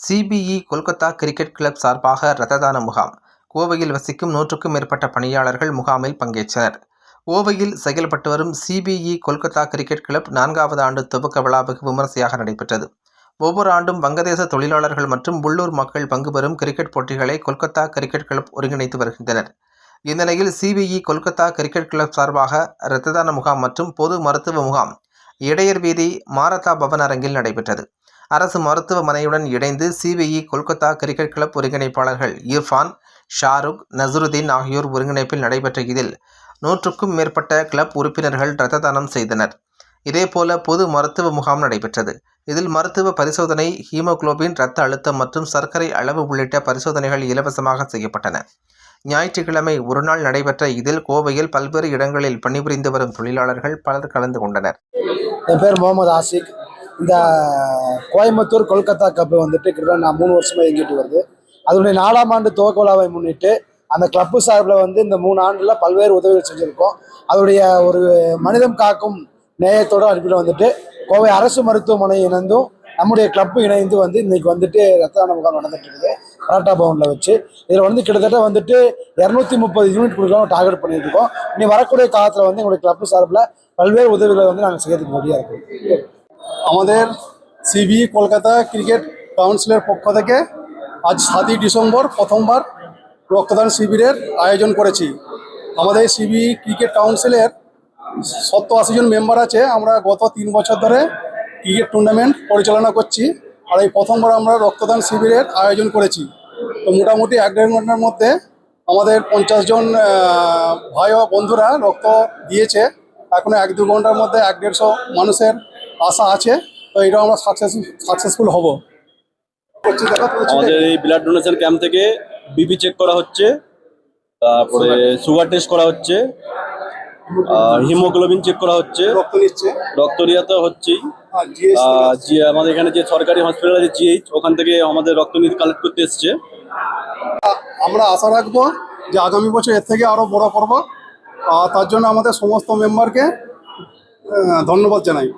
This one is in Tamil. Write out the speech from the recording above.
சிபிஇ கொல்கத்தா கிரிக்கெட் கிளப் சார்பாக இரத்த தான முகாம். கோவையில் வசிக்கும் 100க்கும் மேற்பட்ட பணியாளர்கள் முகாமில் பங்கேற்றனர். கோவையில் செயல்பட்டு வரும் சிபிஇ கொல்கத்தா கிரிக்கெட் கிளப் 4வது ஆண்டு துவக்க விழா வெகு விமரிசையாக நடைபெற்றது. ஒவ்வொரு ஆண்டும் வங்கதேச தொழிலாளர்கள் மற்றும் உள்ளூர் மக்கள் பங்கு பெறும் கிரிக்கெட் போட்டிகளை கொல்கத்தா கிரிக்கெட் கிளப் ஒருங்கிணைத்து வருகின்றனர். இந்நிலையில் சிபிஇ கொல்கத்தா கிரிக்கெட் கிளப் சார்பாக இரத்த தான முகாம் மற்றும் பொது மருத்துவ முகாம் இடையர் வீதி மாரதா பவன் அரங்கில் நடைபெற்றது. அரசு மருத்துவமனையுடன் இணைந்து சிபிஇ கொல்கத்தா கிரிக்கெட் கிளப் ஒருங்கிணைப்பாளர்கள் இர்ஃபான், ஷாருக், நசருதீன் ஆகியோர் ஒருங்கிணைப்பில் நடைபெற்ற இதில் 100க்கும் மேற்பட்ட கிளப் உறுப்பினர்கள் இரத்த தானம் செய்தனர். இதேபோல பொது மருத்துவ முகாம் நடைபெற்றது. இதில் மருத்துவ பரிசோதனை, ஹீமோகுளோபின், இரத்த அழுத்தம் மற்றும் சர்க்கரை அளவு உள்ளிட்ட பரிசோதனைகள் இலவசமாக செய்யப்பட்டன. ஞாயிற்றுக்கிழமை ஒருநாள் நடைபெற்ற இதில் கோவையில் பல்வேறு இடங்களில் பணிபுரிந்து வரும் தொழிலாளர்கள் பலர் கலந்து கொண்டனர். என் பேர் முகமது ஆசிக். இந்த கோயம்புத்தூர் கொல்கத்தா கப்பு வந்துட்டு கிட்டத்தட்ட நான் 3 வருஷமாக இயங்கிட்டு வருது. அதனுடைய 4ஆம் ஆண்டு துவக்க விழாவை முன்னிட்டு அந்த கிளப்பு சார்பில் இந்த 3 ஆண்டில் பல்வேறு உதவிகள் செஞ்சுருக்கோம். அதனுடைய ஒரு மனிதம் காக்கும் நேயத்தோட அனுப்பிட்டு கோவை அரசு மருத்துவமனை இணைந்தும் நம்முடைய கிளப்பு இணைந்து இன்னைக்கு ரத்த தான முகாம் நடந்துட்டு இருக்குது மாரதா பவனில் வச்சு. இதில் கிட்டத்தட்ட 230 யூனிட் கொடுக்கலாம் டார்கெட் பண்ணிட்டு இருக்கோம். இனி வரக்கூடிய காலத்தில் எங்களுடைய கிளப்பு சார்பில் பல்வேறு உதவிகளை நாங்கள் செய்யறதுக்கு ரெடியாக இருக்கோம். আমাদের সিবিই কলকাতা ক্রিকেট কাউন্সিলের পক্ষ থেকে আজ 7ই ডিসেম্বর প্রথমবার রক্তদান শিবিরের আয়োজন করেছি। আমাদের সিবিই ক্রিকেট কাউন্সিলের 70-80 জন মেম্বার আছে। আমরা গত 3 বছর ধরে ক্রিকেট টুর্নামেন্ট পরিচালনা করছি, আর এই প্রথমবার আমরা রক্তদান শিবিরের আয়োজন করেছি। তো মোটামুটি 1-1.5 ঘন্টার মধ্যে আমাদের 50 জন ভাই ও বন্ধুরা রক্ত দিয়েছে। এখন 1-2 ঘন্টার মধ্যে 150 মানুষের আশা আছে। তো এটা আমরা সাকসেসফুল হব। আমাদের এই ব্লাড ডোনেশন ক্যাম্প থেকে বিপি চেক করা হচ্ছে, তারপরে সুগার টেস্ট করা হচ্ছে, হিমোগ্লোবিন চেক করা হচ্ছে, রক্ত নেওয়া তো হচ্ছেই। আমাদের এখানে যে সরকারি হসপিটাল আছে জিএইচ, ওখান থেকে আমাদের রক্ত নিয়ে কালেক্ট করতে এসছে। আমরা আশা রাখবো যে আগামী বছর এর থেকে আরো বড় করব। তার জন্য আমাদের সমস্ত মেম্বারকে ধন্যবাদ জানাই।